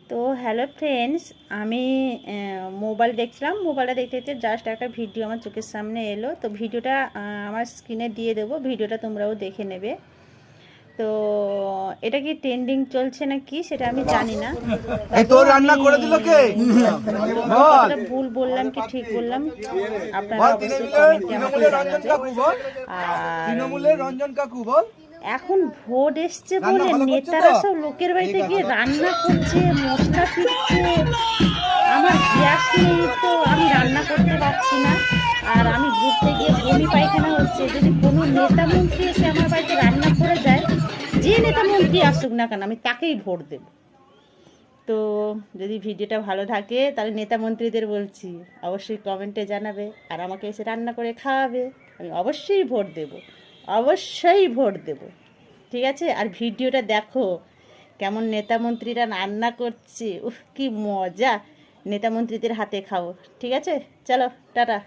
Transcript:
তো hello friends, আমি mobile দেখছিলাম। মোবাইলটা দেখতে দেখতে জাস্ট একটা ভিডিও আমার চোখের সামনে এলো। তো ভিডিওটা আমার স্ক্রিনে দিয়ে দেবো, ভিডিওটা তোমরাও দেখে নেবে। তো এটা কি ট্রেন্ডিং চলছে না কি সেটা আমি জানি না। তোর রান্না করে দিল কে? কতটা ভুল বললাম কি ঠিক বললাম আপনারা অবশ্যই কমেন্টে আমাকে জানাবেন। আর তৃণমূলের রঞ্জন কাকু বল। এখন ভোট এসছে বলে নেতারা সব লোকের বাড়িতে গিয়ে রান্না করছে, মশলা ফিরছে। আমার গ্যাস নেই, তো আমি রান্না করতে পারছি না। আর আমি ঘুরতে গিয়ে বমি পায়খানা হচ্ছে। যদি কোনো নেতা মন্ত্রী এসে আমার বাড়িতে রান্না করে যায়, যে নেতা মন্ত্রী আসুক না কেন, আমি তাকেই ভোট দেব। তো যদি ভিডিওটা ভালো থাকে তাহলে নেতা মন্ত্রীদের বলছি অবশ্যই কমেন্টে জানাবে, আর আমাকে এসে রান্না করে খাওয়াবে। আমি অবশ্যই ভোট দেব, অবশ্যই ভোট দেব। ঠিক আছে? আর ভিডিওটা দেখো কেমন নেতা মন্ত্রীরা রান্না করছে। উফ, কি মজা! নেতা মন্ত্রীদের হাতে খাও। ঠিক আছে, চলো টাটা।